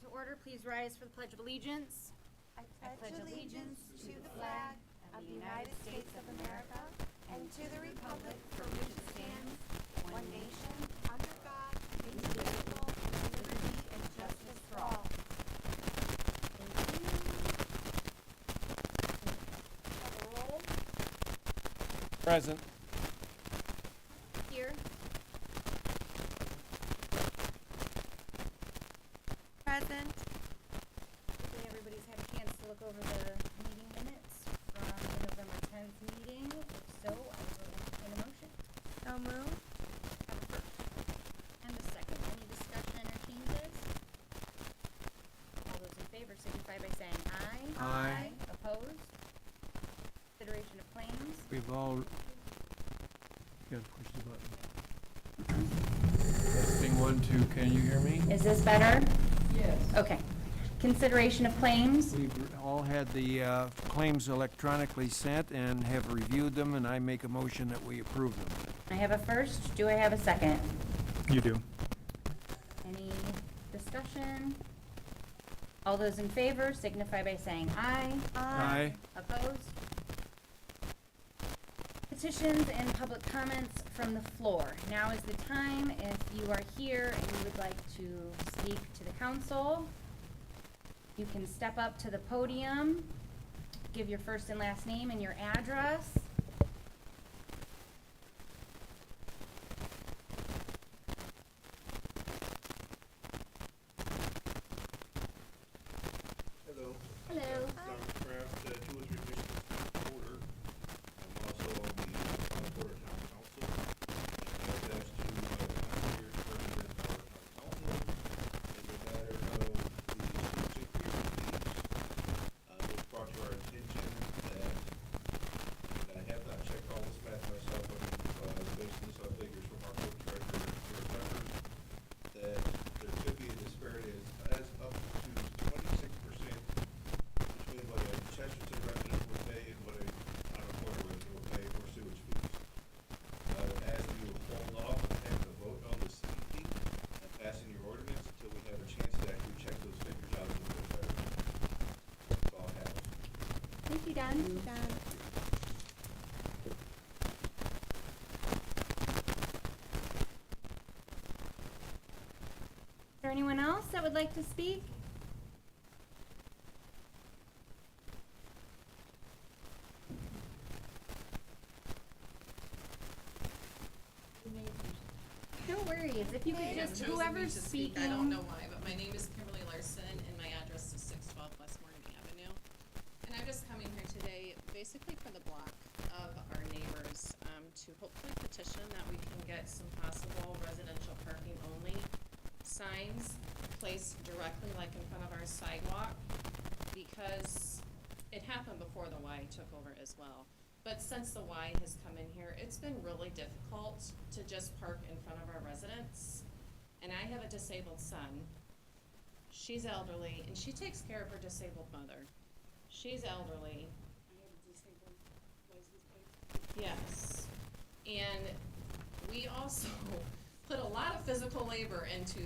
to order. Please rise for the Pledge of Allegiance. I pledge allegiance to the flag of the United States of America and to the republic for which it stands, one nation, under God, indivisible, with liberty and justice for all. Roll. Present. Here. Present. Hopefully everybody's had a chance to look over the meeting minutes from the November 10th meeting. If so, I will entertain a motion. So moved. Have a first and a second. Any discussion or changes? All those in favor signify by saying aye. Aye. Opposed? Consideration of claims. We've all. You gotta push the button. Testing 1, 2. Can you hear me? Is this better? Yes. Okay. Consideration of claims. We've all had the claims electronically sent and have reviewed them, and I make a motion that we approve them. I have a first. Do I have a second? You do. Any discussion? All those in favor signify by saying aye. Aye. Opposed? Petitions and public comments from the floor. Now is the time. If you are here and you would like to speak to the council, you can step up to the podium, give your first and last name and your address. Hello. Hello. Don Kraft, 203 Michigan Porter. I'm also on the Porter Town Council. And I was asked to come here to represent our town council in the matter of the street security fees. It was brought to our attention that, and I have not checked all this math myself, but based on some figures from our clerk treasurer here at Becker, that there could be a disparity as up to 26% between what a Chesterton resident would pay and what a Porter resident would pay for sewage fees. As we will hold off and have the vote on the CEP and passing your ordinance until we have a chance to actually check those figures out a little bit better. That's all I have. Thank you, Don. Is there anyone else that would like to speak? No worries. If you could I have just, chosen whoever's to speak. speaking. I don't know why, but my name is Kimberly Larson and my address is 612 West Morgan Avenue. And I'm just coming here today basically for the block of our neighbors to hopefully petition that we can get some possible residential parking only signs placed directly like in front of our sidewalk, because it happened before the Y took over as well. But since the Y has come in here, it's been really difficult to just park in front of our residents. And I have a disabled son. She's elderly, and she takes care of her disabled mother. She's elderly. I have a disabled license plate. Yes. And we also put a lot of physical labor into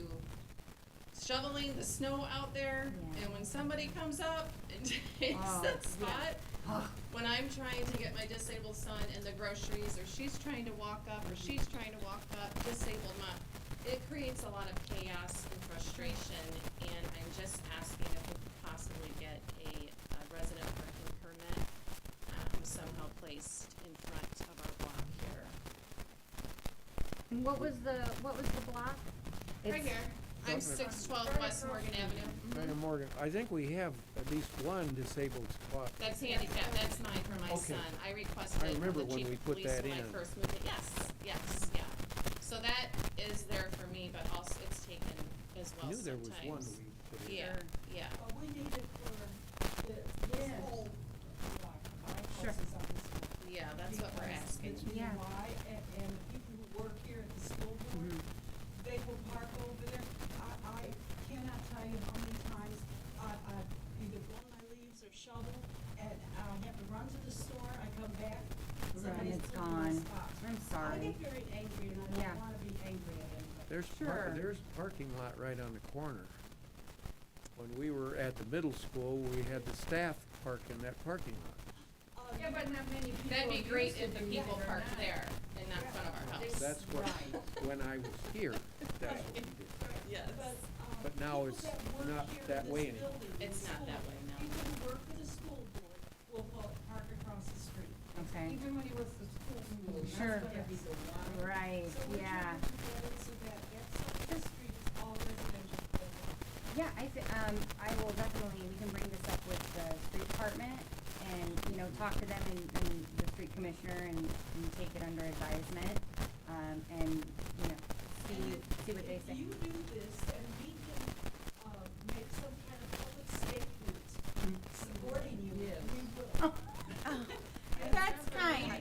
shoveling the snow out there. Yeah. And when somebody comes up and takes that spot, when I'm trying to get my disabled son in the groceries, or she's trying to walk up, or she's trying to walk up, disabled mom, it creates a lot of chaos and frustration, and I'm just asking if we could possibly get a resident parking permit somehow placed in front of our block here. And what was the block? Right It's- here. I'm 612 West Morgan Avenue. Brandon Morgan, I think we have at least one disabled spot. That's handicapped, that's mine for my Okay. son. I requested I from remember the when chief we of put police that when I in. first moved it. Yes, yeah. So that is there for me, but also it's taken as I well knew there was one sometimes. we put in. Yeah, yeah. Well, we need it for this whole block. My Sure. house is on this one. Yeah, that's what we're Because asking. it's Yeah. why, and the people who work here at the school board, they will park over there. I cannot tell you how many times I either blow my leaves or shovel, and I have to run to the store, I come back, somebody's it's put my gone. spot. I'm I sorry. get very angry, and I Yeah. don't wanna be angry at anybody. There's Sure. there's parking lot right on the corner. when we were at the middle school, we had the staff park in that parking lot. Yeah, but not many people. That'd be great use if the it, people believe it or parked not. there and not in front of our house. That's what, when I was here, that's what we did. Yes. But now it's not that way anymore. It's not that way now. People who work for the school board will park across the street. Okay. Even when he was the school board. Sure. That's what he's doing. Right, So we're yeah. trying to get it so that this street is all residential. Yeah, I will definitely, we can bring this up with the street department and, you know, talk to them and the street commissioner and take it under advisement, and, you know, see what they If say. you do this, then we can, make some kind of public statement supporting you, we will. That's kind.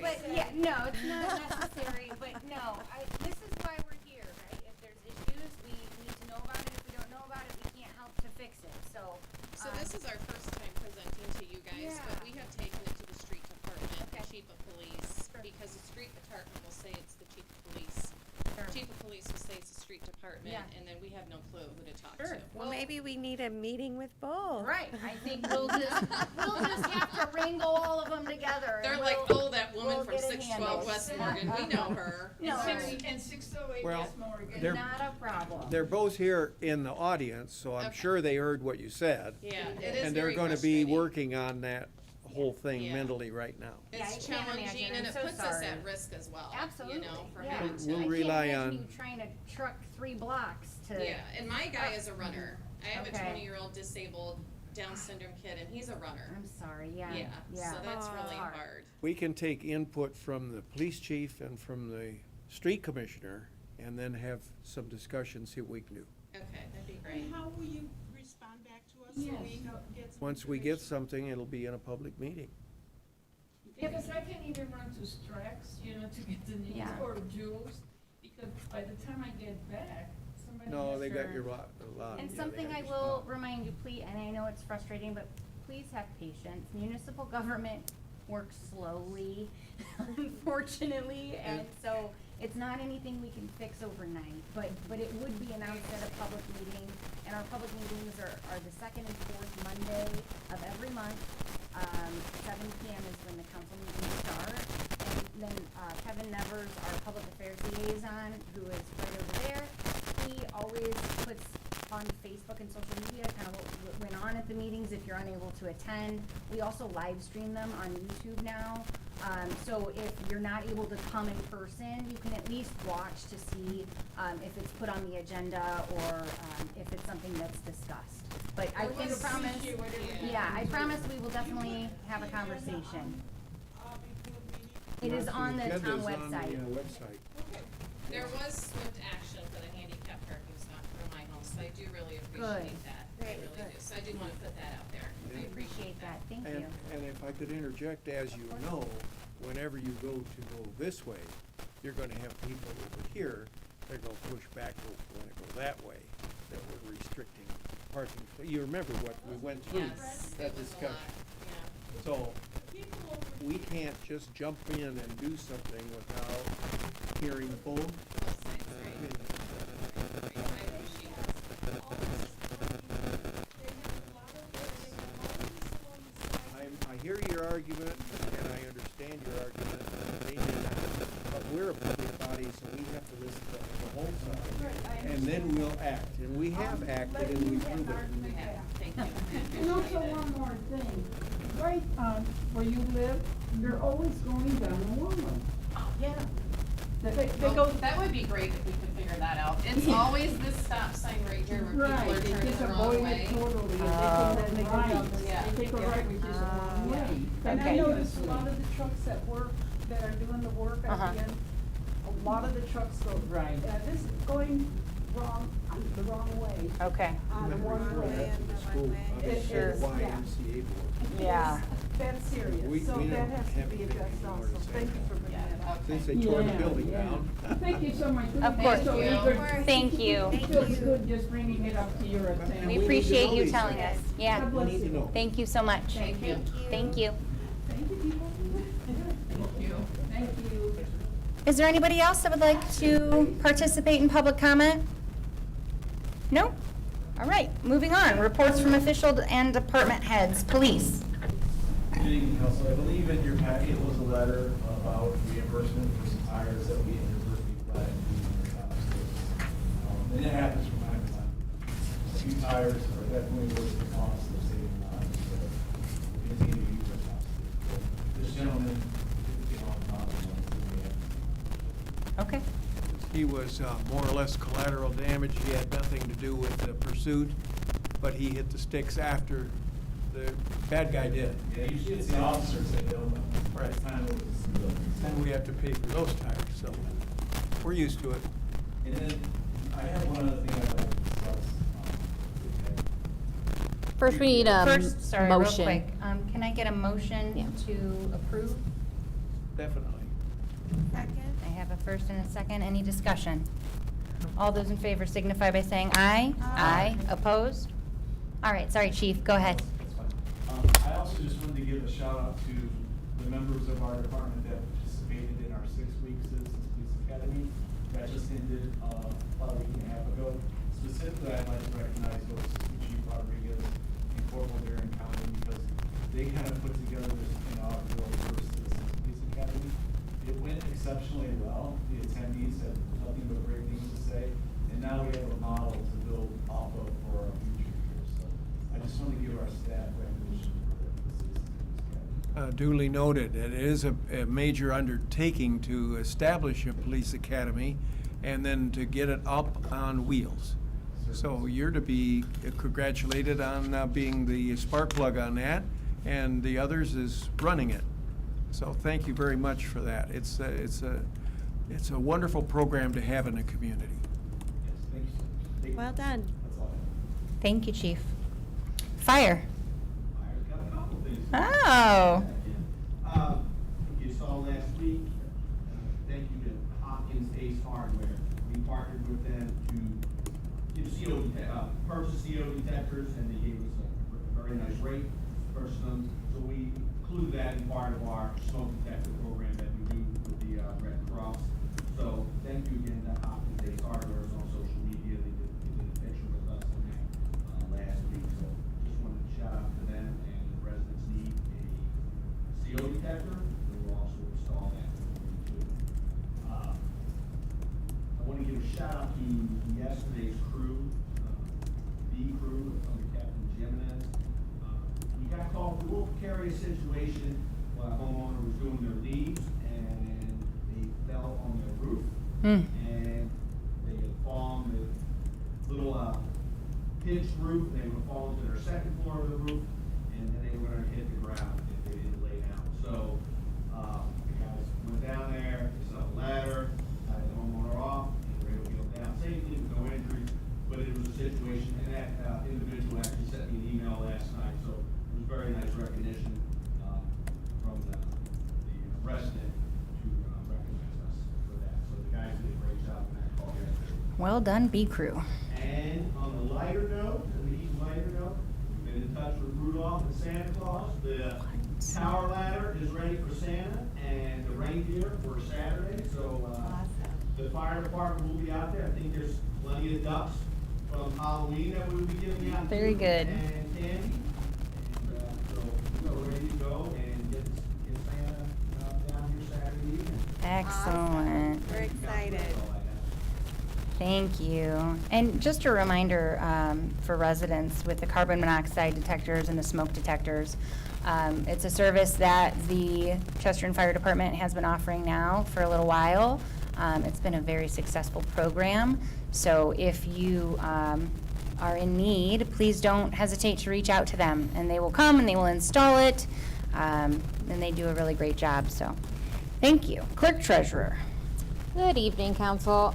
But, yeah, no, it's not necessary, but no, this is why we're here, right? If there's issues, we need to know about it. If we don't know about it, we can't help to fix it, so. So this is our first time presenting to you guys, but Yeah. we have taken it to the street department, Okay. chief of police, Sure. because the street department will say it's the chief of police. Sure. Chief of police will say it's the street department, Yeah. and then we have no clue who to talk Sure. to. Well, maybe we need a meeting with both. Right, I think we'll just have to wrangle all of them together. and They're like, we'll- oh, that woman we'll from get it 612 handled. West Morgan, we know her. No, And 608 Well, West Morgan. they're- not a problem. They're both here in the audience, so I'm Okay. sure they heard what you said. Yeah, it is And they're very gonna be frustrating. working on that whole thing Yeah. mentally right now. Yeah, I It's can't challenging, imagine. and I'm it so puts us sorry. at risk as well, Absolutely, you know, for yeah. having We'll I to. rely can't on- imagine you trying to truck 3 blocks to. Yeah, and my guy is a runner. I have a Okay. 20-year-old disabled Down syndrome kid, and he's a runner. I'm sorry, yeah. Yeah, so that's really Hard. hard. We can take input from the police chief and from the street commissioner, and then have some discussion, see what we can do. Okay, that'd be great. And how will you respond back to us so Yes. we get some Once we get information? something, it'll be in a public meeting. Yeah, because I can't even run to Strax, you know, to get the news Yeah. or Jules, because by the time I get back, somebody No, has they got their- your lot, a lot. And yeah, they something got I your will spot. remind you, please, and I know it's frustrating, but please have patience. Municipal government works slowly, unfortunately, and so it's not anything we can fix overnight, but it would be announced at a public meeting. And our public meetings are the second and fourth Monday of every month. 7 PM is when the council meetings start. And then Kevin Nevers, our public affairs liaison, who is right over there, he always puts on Facebook and social media kind of what went on at the meetings if you're unable to attend. We also live stream them on YouTube now. So if you're not able to come in person, you can at least watch to see if it's put on the agenda or if it's something that's discussed. But I can promise, yeah, I promise we will definitely have a conversation. Before the meeting? It is on the agenda's town on the, website. website. Okay. There was swift action for the handicap parking spot for my home, so I do really Good. appreciate that. I Great, really good. do. So I did wanna put that out there. I Appreciate that, thank And, you. and if I could interject, as you know, whenever you go this way, you're gonna have people over here, they're gonna push back when it go that way, that we're restricting parking. You remember what we went through, Yes, that it was a discussion. lot, yeah. So, People over we can't just jump in and do something without hearing both. Both sides, right. I appreciate it. I hear your argument, and I understand your argument, they do not, but we're a public body, so we have to listen to the whole side. And then we'll act, and we have acted and we've proven it. We have, thank you. And also one more thing, right, where you live, they're always going down the Woodland. Yeah. They Well, go, that would be great if we could figure that out. It's always this stop sign right here where right, people are they turning just the wrong avoid way. it totally, and they take a right, Yeah. they take a right, which is the wrong way. And I noticed a lot of the trucks that work, that are doing the work at the end, a lot of the trucks go. Right. This is going wrong, the wrong way, Okay, on the one way. School, obviously, It is, yeah. YMCA board. yeah. That's We- serious, so we that don't has to have be anything addressed more also. to say Thank you about for bringing that up. Since they tore the Yeah, building yeah. down. Thank you so much. Of course. So Thank eager. you. Thank you. It feels good just bringing it up to your attention. We We need to appreciate know you these telling things. us, yeah. God We bless need to you. know. Thank you so much. Thank you. Thank you. Thank you, people. Thank you. Thank you. Is there anybody else that would like to participate in public comment? No? All right, moving on. Reports from official and department heads. Police. Good evening, Council. I believe in your packet was a letter about reimbursement for some tires that we inadvertently flagged in the top states. And it happens from time to time. A few tires are definitely worth the cost of saving lives, so we continue to use our top states. This gentleman, $50 Okay. He was more or less collateral damage. He had nothing to do with the pursuit, but he hit the sticks after the bad guy did. Yeah, usually it's the officers that don't know. Right. This time it was the civilians. And we have to pay for those tires, so we're used to it. And then I have one other thing I'd like to discuss. First, we need a First, sorry, real motion. quick. Can I get a motion Yeah. to approve? Definitely. Second. I have a first and a second. Any discussion? All those in favor signify by saying aye. Aye. Opposed? All right, sorry, chief, go ahead. That's fine. I also just wanted to give a shout out to the members of our department that participated in our 6-week Citizens Police Academy. That just ended about a week and a half ago. Specifically, I'd like to recognize those Chief Rodriguez and Corporal Darren County because they kind of put together this inaugural first Citizens Police Academy. It went exceptionally well. The attendees had nothing but great things to say. And now we have a model to build off of for our future years. So I just want to give our staff recognition for the Citizens Police Academy. Duly noted. It is a major undertaking to establish a police academy and then to get it up on wheels. So you're to be congratulated on being the spark plug on that, and the others is running it. So thank you very much for that. It's a wonderful program to have in the community. Yes, thank you so much. Thank you. Well done. That's all I have. Thank you, chief. Fire. I've got a couple things. Oh. You saw last week, thank you to Hopkins Ace Hardware. We partnered with them to purchase CO detectors, and they gave us a very nice rate to purchase them. So we include that in part of our smoke detector program that we do with the Red Cross. So thank you again to Hopkins Ace Hardware. It's on social media. They did a picture with us on that last week. So just wanted to shout out to them, and the residents need a CO detector. We will also install that for you too. I want to give a shout out to yesterday's crew, B crew under Captain Jimenez. We got called to a precarious situation while a homeowner was doing their leaves, and they fell on their roof. Hmm. And they had fallen the little pitched roof, and they would have fallen to their second floor of the roof, and then they were gonna hit the ground if they didn't lay down. So, the guys went down there, they set up a ladder, tied the homeowner off, and were able to get them down safely with no injuries. But it was a situation, and that individual actually sent me an email last night, so it was very nice recognition from the resident to recognize us for that. So the guys did a great job in that call yesterday. Well done, B crew. And on the lighter note, we've been in touch with Rudolph and Santa Claus. The tower ladder is ready for Santa and the reindeer for Saturday, so, the fire department will be out there. I think there's plenty of ducks from Halloween that we'll be giving out. Very too, good. And candy. And, so we're ready to go and get Santa, down here Saturday evening. Excellent. We're excited. That's all I have. Thank you. And just a reminder for residents with the carbon monoxide detectors and the smoke detectors, it's a service that the Chesterton Fire Department has been offering now for a little while. It's been a very successful program. So if you are in need, please don't hesitate to reach out to them, and they will come and they will install it. And they do a really great job. So thank you. Clerk Treasurer. Good evening, council.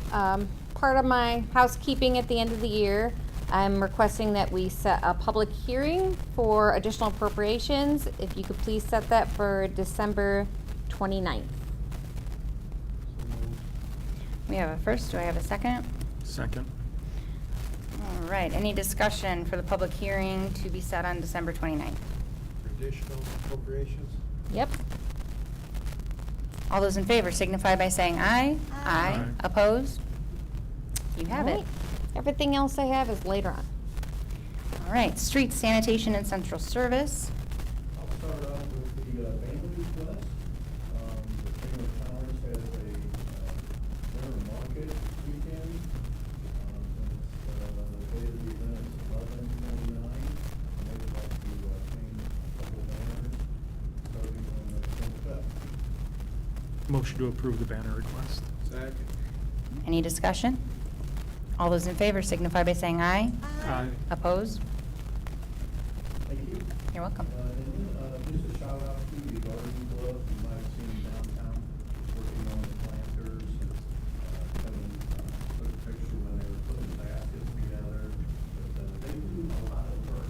Part of my housekeeping at the end of the year, I'm requesting that we set a public hearing for additional appropriations. If you could please set that for December 29th. We have a first. Do I have a second? Second. All right. Any discussion for the public hearing to be set on December 29th? Additional appropriations? Yep. All those in favor signify by saying aye. Aye. Opposed? You have it. Alright. Everything else I have is later on. All right, street sanitation and central service. I'll start off with the banner request. The Chamber of Commerce has a winter market weekend. Since the date of the event is 11/29, and they would like to change a couple banners starting on December 5th. Motion to approve the banner request. Second. Any discussion? All those in favor signify by saying aye. Aye. Opposed? Thank you. You're welcome. And then, just a shout out to the garden club, you might have seen downtown, working on the planters, and, Kevin, took a picture when they were putting the baskets together, but, they do a lot of work,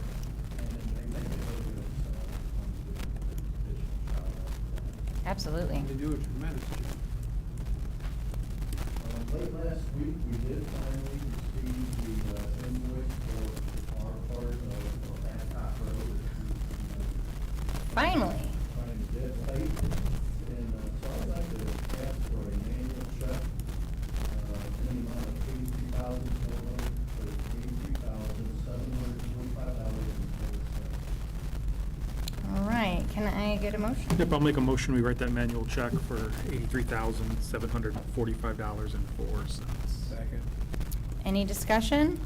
and they make it really good, so, I want to give them an additional shout out to them. Absolutely. They do a tremendous job. Late last week, we did finally receive the, invoice for our part of Hancock Road. Finally. Trying to get late, and so I'd like to ask for a manual check, in the amount of $83,745.04. All right, can I get a motion? Yep, I'll make a motion, we write that manual check for $83,745.04. Second. Any discussion?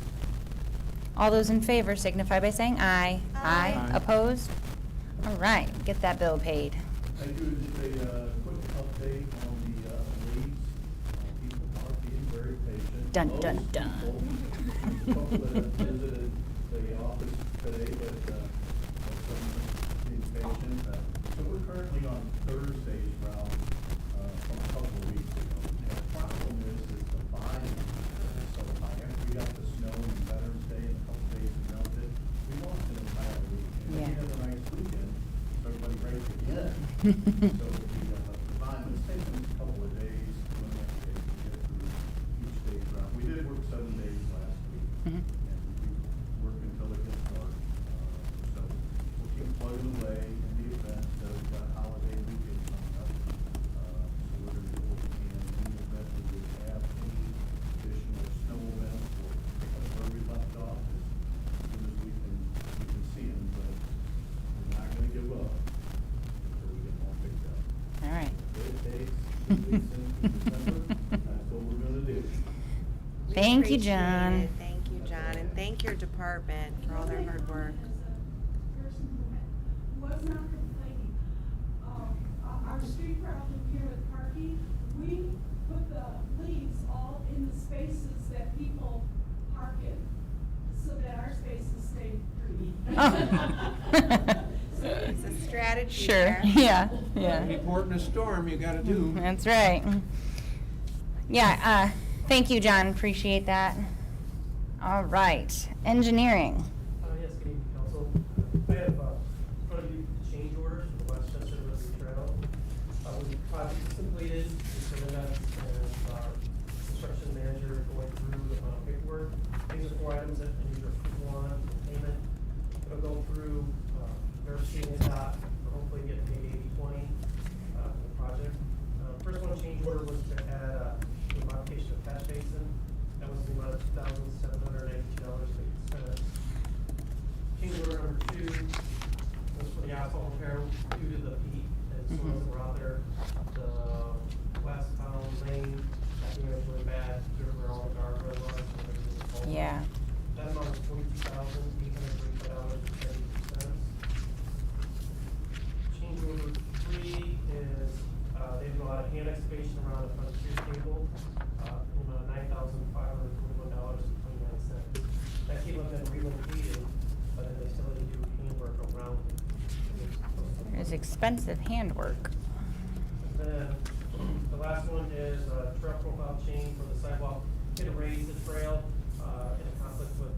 All those in favor signify by saying aye. Aye. Aye. Opposed? All right, get that bill paid. Thank you, just a, quick update on the, leads. People are being very patient. Dun, dun, Most dun. people, couple that visited the office today, but, some being patient. So we're currently on Thursday's route, from a couple of weeks ago. And the problem is the volume is so high. After we got the snow and Veterans Day and a couple days it melted, we lost an entire week. And then we Yeah. had a nice weekend, so everybody breaks again. So the volume is taking us a couple of days, 1.5 days to get through each day's route. We did work 7 days last week. Mhm. And we work until it gets dark. So we'll keep plugging away in the event that we've got a holiday weekend coming up. So we're gonna do what we can in the event that we have any additional snow events, we'll pick up where we left off as soon as we can see them, but we're not gonna give up until we get more picked up. All right. Good days, 2 weeks into December, that's what we're gonna do. We Thank you, appreciate John. it. Thank you, John, and thank your department for all their hard work. Person who was not complaining. Our street problem here at Parky, we put the leaves all in the spaces that people park in, so that our spaces stay green. It's a strategy Sure, there. yeah, yeah. Report in a storm, you gotta do. That's right. Yeah, thank you, John, appreciate that. All right, engineering. Yes, good evening, council. I have, in front of you, the change orders for the Westchester River Trail. When the project is completed, we submit that, and our construction manager going through the final paperwork. These are 4 items that I need your approval on for payment. It'll go through, verification dot, for hopefully get paid 80/20, for the project. First one, change order was to add, the modification of catch basin. That was the amount of $2,792.50. Change order number 2 was for the asphalt repair due to the peak and storms that were out there. The westbound lane, that being really bad, where all the guardrail was. so everything was falling. Yeah. That amount was $22,835.72. Change order 3 is, they've got a hand excavation around the front street table, $9,521.29. That came up and relocated, but then they still had to do handwork around it. There's expensive handwork. And then, the last one is a trail profile change for the sidewalk, hit a raise the trail, in a conflict with,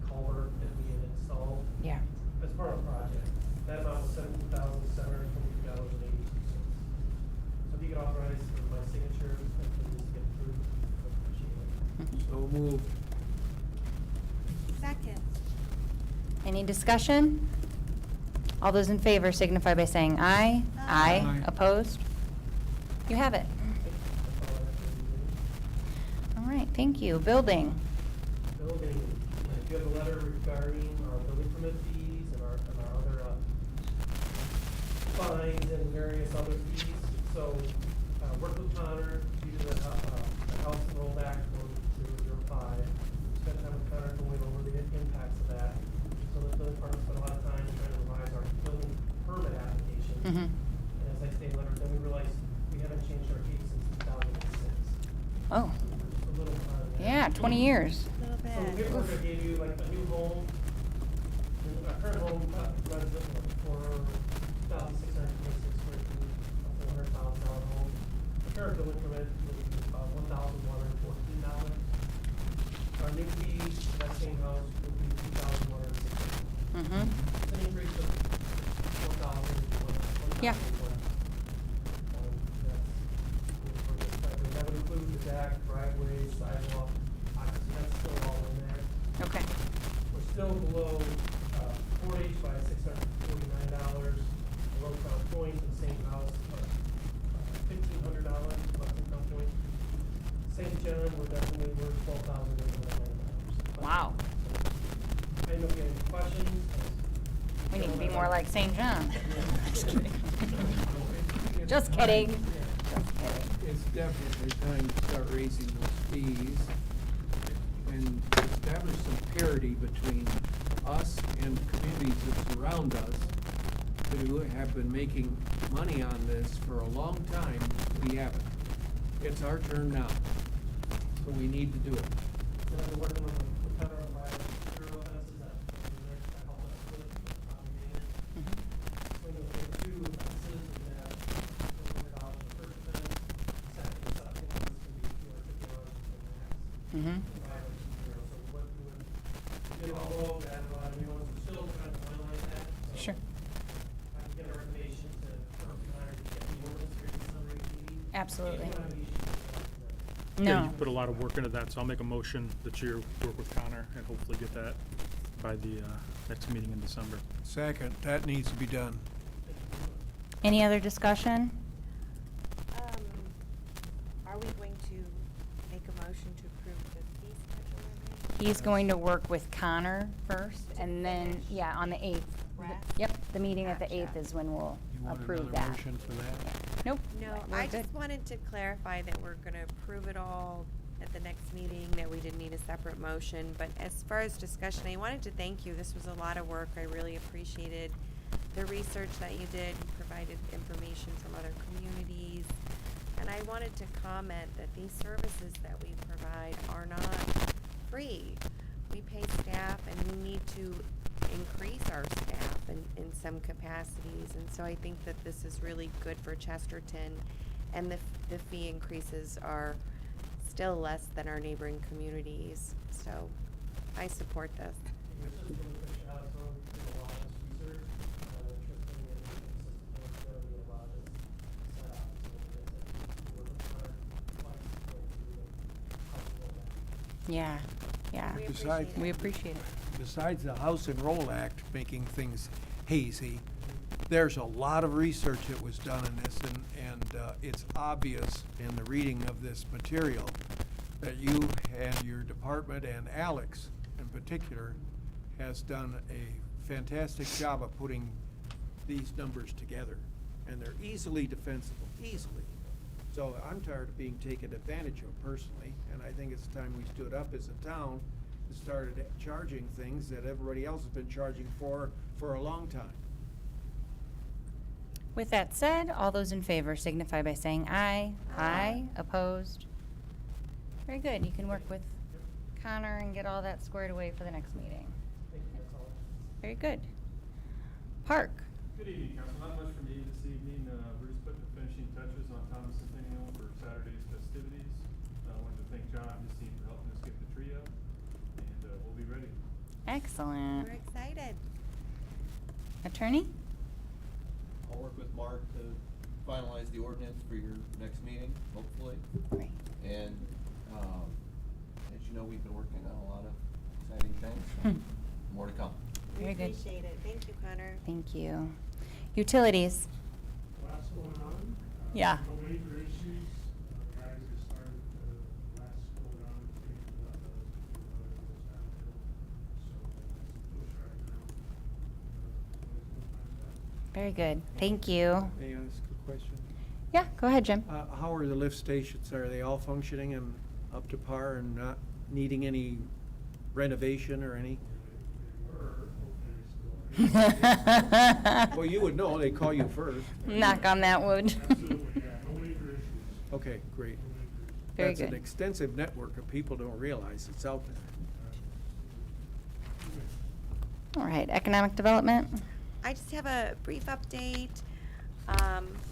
culvert that we had installed. Yeah. As part of the project. That amount was $17,722.82. So if you could authorize my signature, and please get approved, I appreciate it. So moved. Second. Any discussion? All those in favor signify by saying aye. Aye. Aye. Opposed? You have it. That's all I have for you. All right, thank you. Building. Building, if you have a letter regarding our building permit fees and our other, fines and various other fees. So, worked with Connor due to the House rollback from 005. Spent time with Connor going over the impacts of that. So the building department spent a lot of time trying to revise our building permit application. And as I stated later, then we realized we haven't changed our fees since 2006. Oh, Just a little time. yeah, 20 years. Little So the bit. paperwork I gave you, like a new home, a current home, resident, for 1,626 square feet, a $400,000 home. The current building permit would be about $1,114. Our new fee for that same house would be $2,160. Mm-hmm. It's an increase of $1,000. Yeah. That would include the deck, driveway, sidewalk, obviously that's still all in there. Okay. We're still below, 4H by $649, below Crown Point, the same house, $1,500, less than Crown Point. St. John, we're definitely worth $12,899. Wow. I don't know if you have any questions. We need to be more like St. John. Just kidding. Just Yeah. kidding. Just kidding. It's definitely time to start raising those fees and establish some parity between us and communities that surround us who have been making money on this for a long time. We haven't. It's our turn now, so we need to do it. And I've been working with Connor on my zero fences that help us with propagated. So you'll take two fences and have $100 for first fence, second and second is gonna be $250 for the max. Mm-hmm. So what we would, did all of that, a lot of new ones, we're still trying to finalize that. So Sure. I can get a recommendation to Connor to get the ordinance here in December 18th. Absolutely. If you want to be- Yeah, No. you put a lot of work into that, so I'll make a motion that you work with Connor and hopefully get that by the next meeting in December. Second, that needs to be done. Any other discussion? Are we going to make a motion to approve the fee schedule? He's going to work with Connor first, and then, yeah, on the 8th. Rest? Yep, the meeting at the 8th Gotcha. is when we'll You want approve another that. motion for that? Nope. No, we're I good. just wanted to clarify that we're gonna approve it all at the next meeting, that we didn't need a separate motion. But as far as discussion, I wanted to thank you. This was a lot of work. I really appreciated the research that you did. You provided information from other communities. And I wanted to comment that these services that we provide are not free. We pay staff and we need to increase our staff in some capacities. And so I think that this is really good for Chesterton. And the fee increases are still less than our neighboring communities. So I support this. Just a really quick shout out to him, he did a lot of this research, Tristan and consistent, he a lot of this set up, so we're trying to Yeah, yeah. We Besides- appreciate it. We appreciate it. Besides the House Enroll Act making things hazy, there's a lot of research that was done in this, and it's obvious in the reading of this material that you and your department and Alex in particular has done a fantastic job of putting these numbers together. And they're easily defensible, easily. So I'm tired of being taken advantage of personally, and I think it's time we stood up as a town and started charging things that everybody else has been charging for a long time. With that said, all those in favor signify by saying aye. Aye. Opposed? Very good. You can work with Connor and get all that squared away for the next meeting. Thank you, that's all. Very good. Park. Good evening, council. Not much from me this evening. We're just putting the finishing touches on Thomas Centennial for Saturday's festivities. I wanted to thank John and his team for helping us get the tree up, and we'll be ready. Excellent. We're excited. Attorney? I'll work with Mark to finalize the ordinance for your next meeting, hopefully. Great. And, as you know, we've been working on a lot of exciting things. Hmm. More to come. We Very good. appreciate it. Thank you, Connor. Thank you. Utilities. Lots going on. Yeah. No major issues. Guys have started, last go around, finishing up, what's downhill. So that's a push right now. Very good. Thank you. May I ask a question? Yeah, go ahead, Jim. How are the lift stations? Are they all functioning and up to par and not needing any renovation or any? Well, you would know, they call you first. Knock on that wood. Absolutely, yeah, no major issues. Okay, great. Very That's an good. extensive network of people don't realize it's out there. All right, economic development. I just have a brief update.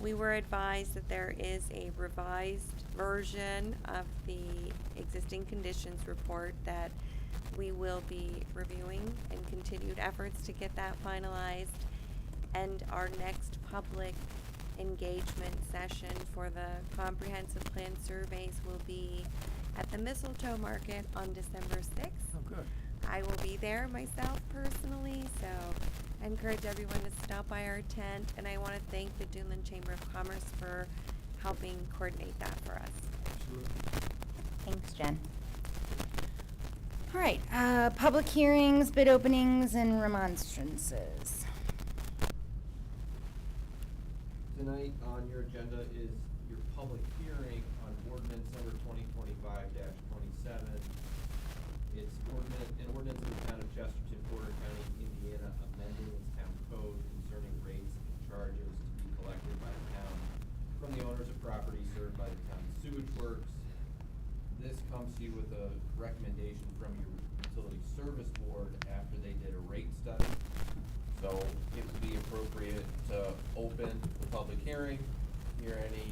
We were advised that there is a revised version of the existing conditions report that we will be reviewing and continued efforts to get that finalized. And our next public engagement session for the comprehensive plan surveys will be at the Mistletoe Market on December 6th. Oh, good. I will be there myself personally, so I encourage everyone to stop by our tent, and I want to thank the Dunedin Chamber of Commerce for helping coordinate that for us. Absolutely. Thanks, Jen. All right, public hearings, bid openings, and remonstrances. Tonight on your agenda is your public hearing on ordinance number 2025-27. It's an ordinance of the town of Chesterton, Porter County, Indiana, amending its town code concerning rates and charges to be collected by the town from the owners of property served by the town sewage works. This comes to you with a recommendation from your utility service board after they did a rate study. So it would be appropriate to open the public hearing, hear any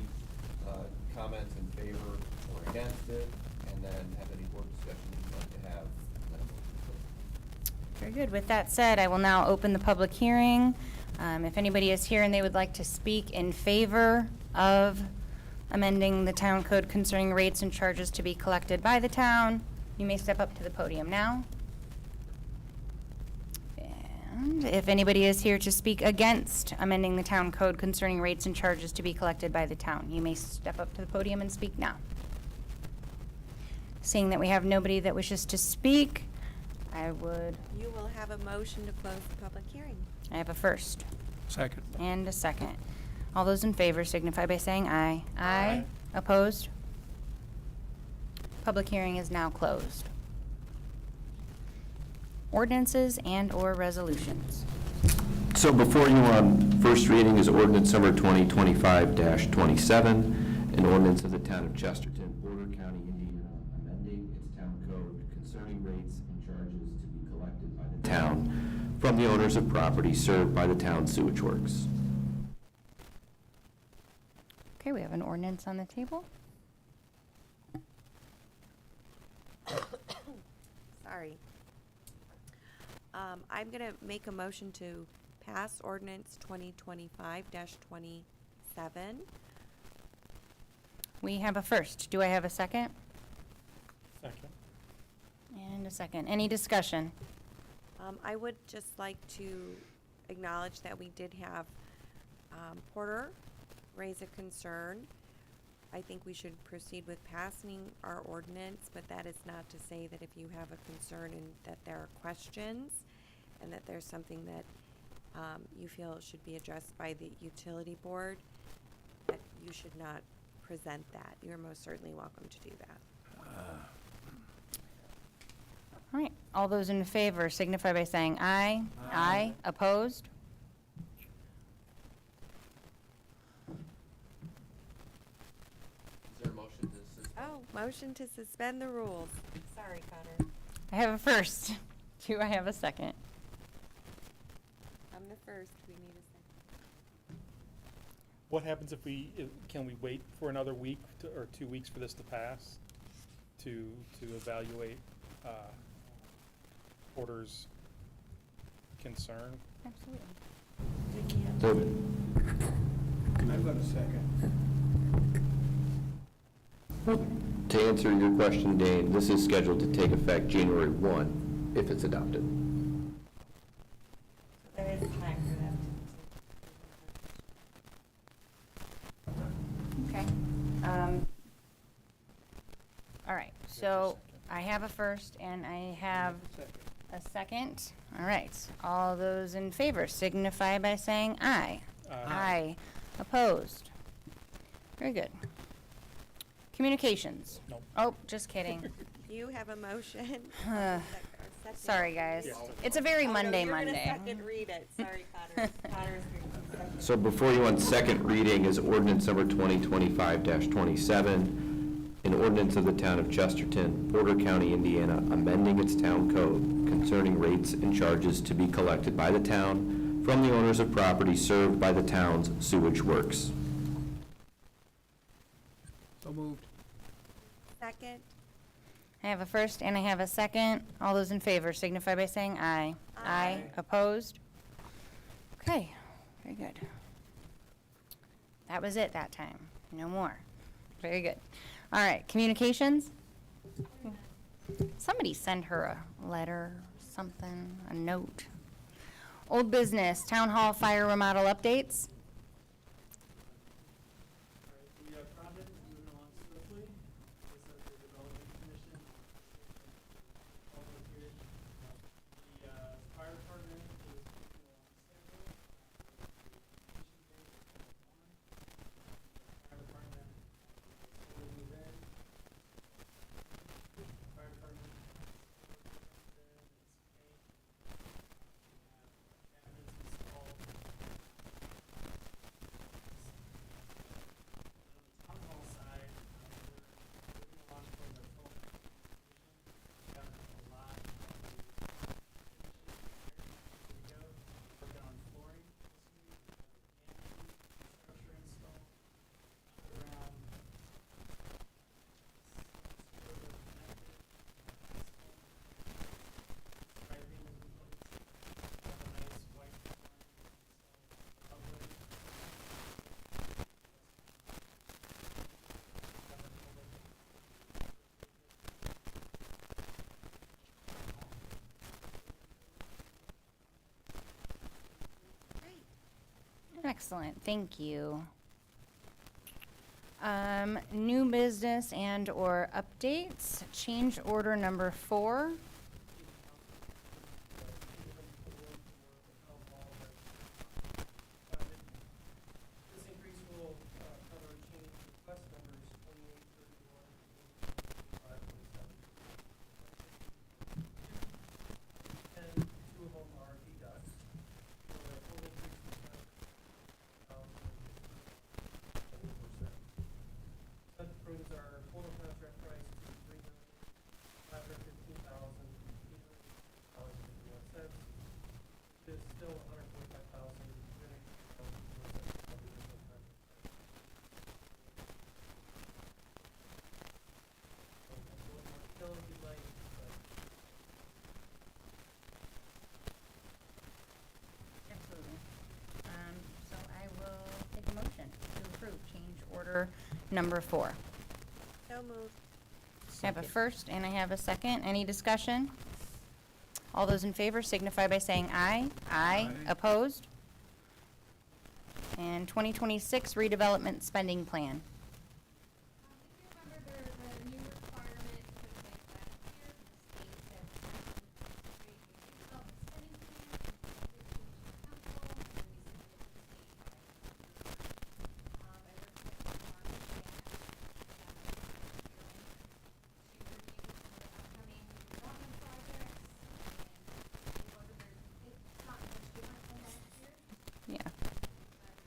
comments in favor or against it, and then have any board discussion you'd like to have. Very good. With that said, I will now open the public hearing. If anybody is here and they would like to speak in favor of amending the town code concerning rates and charges to be collected by the town, you may step up to the podium now. And if anybody is here to speak against amending the town code concerning rates and charges to be collected by the town, you may step up to the podium and speak now. Seeing that we have nobody that wishes to speak, I would, You will have a motion to close the public hearing. I have a first Second. and a second. All those in favor signify by saying aye. Aye. Opposed? Public hearing is now closed. Ordinances and/or resolutions. So before you on first reading is ordinance number 2025-27, an ordinance of the town of Chesterton, Porter County, Indiana, amending its town code concerning rates and charges to be collected by the town from the owners of property served by the town sewage works. Okay, we have an ordinance on the table. Sorry. I'm going to make a motion to pass ordinance 2025-27. We have a first. Do I have a second? Second. And a second. Any discussion? I would just like to acknowledge that we did have Porter raise a concern. I think we should proceed with passing our ordinance, but that is not to say that if you have a concern and that there are questions and that there's something that you feel should be addressed by the utility board, that you should not present that. You're most certainly welcome to do that. All right. All those in favor signify by saying aye. Aye. Opposed? Is there a motion to suspend? Oh, motion to suspend the rules. Sorry, Connor. I have a first. Do I have a second? I'm the first. We need a second. What happens if can we wait for another week or 2 weeks for this to pass to evaluate Porter's concern? Absolutely. So I've got a second. to answer your question, Dane, this is scheduled to take effect January 1 if it's adopted. There is time for them to. Okay. All right, so I have a first and I have a second. All right, all those in favor signify by saying aye. Aye. Opposed? Very good. Communications? Nope. Oh, just kidding. You have a motion. Sorry, guys. It's a very Monday Monday. You're gonna second read it. Sorry, Connor. Connor's going to second. So before you on second reading is ordinance number 2025-27, an ordinance of the town of Chesterton, Porter County, Indiana, amending its town code concerning rates and charges to be collected by the town from the owners of property served by the town's sewage works. So moved. Second. I have a first and I have a second. All those in favor signify by saying aye. Aye. Opposed? Okay, very good. That was it that time. No more. Very good. All right, communications? Somebody send her a letter, something, a note. Old business, town hall fire remodel updates. The project is moving along swiftly. This is the Development Commission. All those here. The fire department is moving along schedule. Fire department will move in. Fire department is cabinets installed. On the town hall side, we're moving along from the full completion. We've got a lot of finishing here. Working on flooring this week, structure install, around striping is in place. Have a nice white flooring. Excellent, thank you. New business and or updates, change order number 4. This increase will cover change request numbers 28, 31, 25, 27. And 2 of them are deducts. So the total increase is 20%. That brings our total contract price to $3,515,800.51. It is still $145,000. Absolutely. So I will take a motion to approve change order number 4. So moved. I have a first and I have a second. Any discussion? All those in favor signify by saying aye. Aye. Opposed? And 2026 redevelopment spending plan. If you remember, there's a new requirement put in place last year for the state that create a redevelopment spending plan, and it came to the council, and then we submitted to the state. I worked with Mark and to review some of the upcoming redevelopment projects, and in order to, it's not much different from last year. Yeah.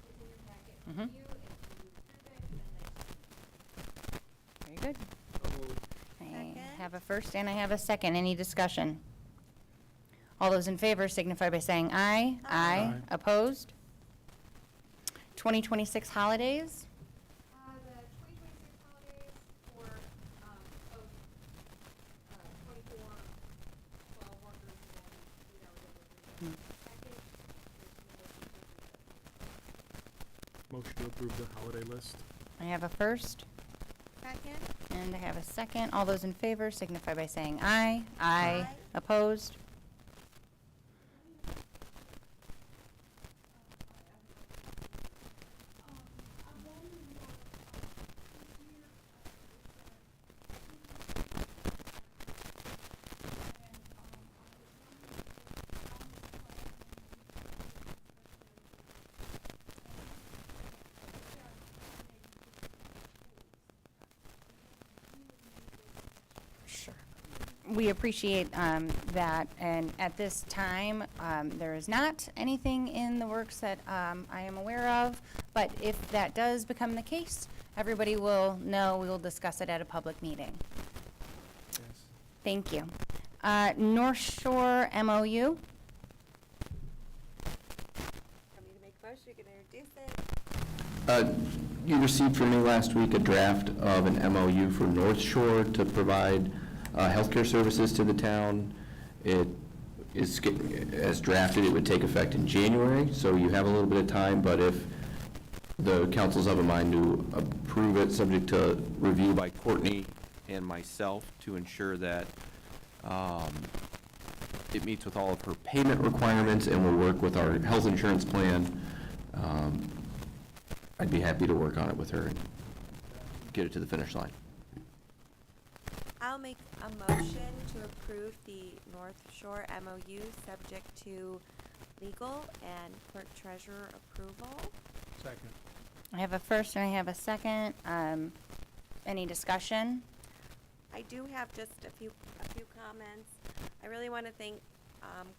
It's in your packet for Mhm. review. If you approve it, then that's Very good. So moved. I Second. have a first and I have a second. Any discussion? All those in favor signify by saying aye. Aye. Opposed? 2026 holidays? The 2026 holidays for, of, 24, 12 workers and then 8 hour delivery package. Motion to approve the holiday list. I have a first Second. and I have a second. All those in favor signify by saying aye. Aye. Opposed? we appreciate that, and at this time, there is not anything in the works that I am aware of, but if that does become the case, everybody will know. We will discuss it at a public meeting. Yes. Thank you. North Shore MOU. Want me to make a motion? You can introduce it. You received from me last week a draft of an MOU for North Shore to provide healthcare services to the town. It is, as drafted, it would take effect in January, so you have a little bit of time, but if the council's of a mind to approve it, subject to review by Courtney and myself to ensure that it meets with all of her payment requirements and will work with our health insurance plan, I'd be happy to work on it with her and get it to the finish line. I'll make a motion to approve the North Shore MOU subject to legal and clerk treasurer approval. Second. I have a first and I have a second. Any discussion? I do have just a few comments. I really want to thank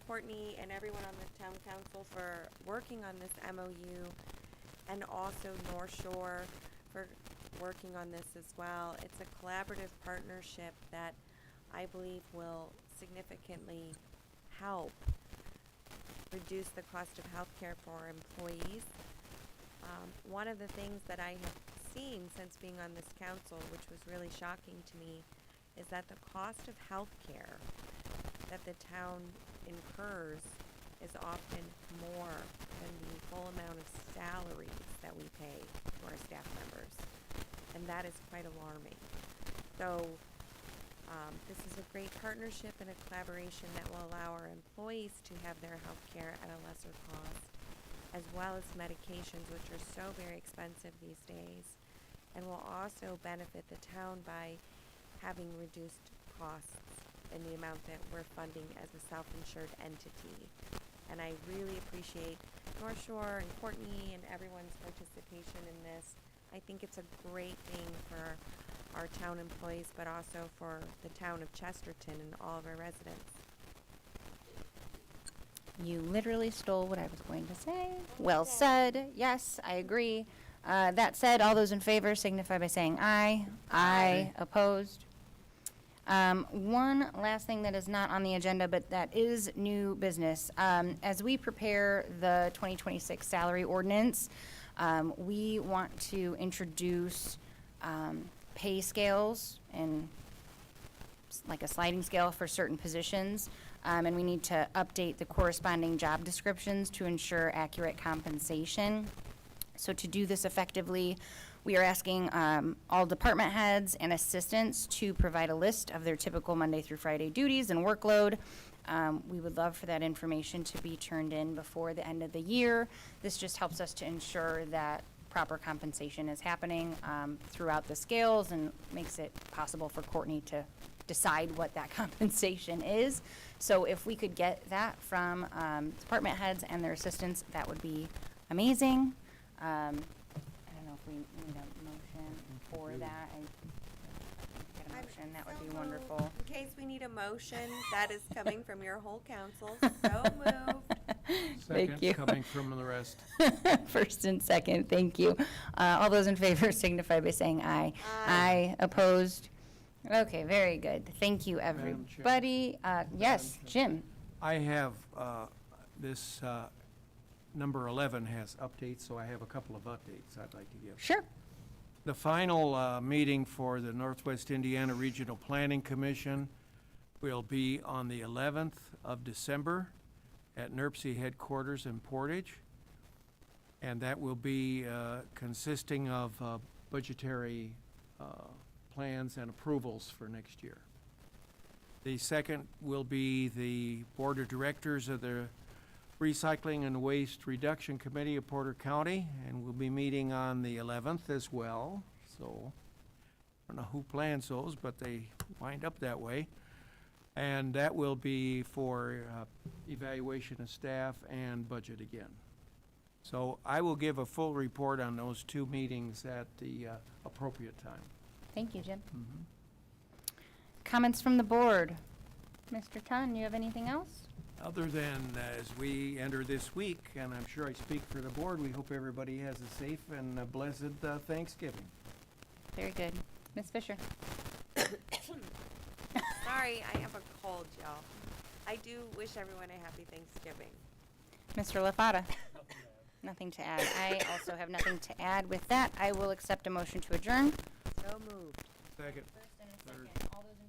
Courtney and everyone on the town council for working on this MOU, and also North Shore for working on this as well. It's a collaborative partnership that I believe will significantly help reduce the cost of healthcare for our employees. One of the things that I have seen since being on this council, which was really shocking to me, is that the cost of healthcare that the town incurs is often more than the full amount of salaries that we pay to our staff members. And that is quite alarming. So this is a great partnership and a collaboration that will allow our employees to have their health care at a lesser cost, as well as medications, which are so very expensive these days, and will also benefit the town by having reduced costs in the amount that we're funding as a self-insured entity. And I really appreciate North Shore and Courtney and everyone's participation in this. I think it's a great thing for our town employees, but also for the town of Chesterton and all of our residents. You literally stole what I was going to say. Well said. Yes, I agree. That said, all those in favor signify by saying aye. Aye. Opposed? One last thing that is not on the agenda, but that is new business. As we prepare the 2026 salary ordinance, we want to introduce pay scales and like a sliding scale for certain positions. And we need to update the corresponding job descriptions to ensure accurate compensation. So to do this effectively, we are asking all department heads and assistants to provide a list of their typical Monday through Friday duties and workload. We would love for that information to be turned in before the end of the year. This just helps us to ensure that proper compensation is happening throughout the scales and makes it possible for Courtney to decide what that compensation is. So if we could get that from department heads and their assistants, that would be amazing. I don't know if we need a motion for that. Get a motion, that would be wonderful. In case we need a motion, that is coming from your whole council. So moved. Thank you. Second, coming from the rest. First and second, thank you. All those in favor signify by saying aye. Aye. Opposed? Okay, very good. Thank you, Madam Chair. everybody. Yes, Jim. I have, this, number 11 has updates, so I have a couple of updates I'd like to give. Sure. The final meeting for the Northwest Indiana Regional Planning Commission will be on the 11th of December at NERC headquarters in Portage. And that will be consisting of budgetary plans and approvals for next year. The second will be the Board of Directors of the Recycling and Waste Reduction Committee of Porter County, and we'll be meeting on the 11th as well. So, I don't know who plans those, but they wind up that way. And that will be for evaluation of staff and budget again. So I will give a full report on those two meetings at the appropriate time. Thank you, Jim. Comments from the board? Mr. Tan, you have anything else? Other than as we enter this week, and I'm sure I speak for the board, we hope everybody has a safe and a blessed Thanksgiving. Very good. Ms. Fisher? Sorry, I have a cold, y'all. I do wish everyone a happy Thanksgiving. Mr. LaFata? Nothing to add. I also have nothing to add. With that, I will accept a motion to adjourn. So moved. Second. First and a Third. second. All those in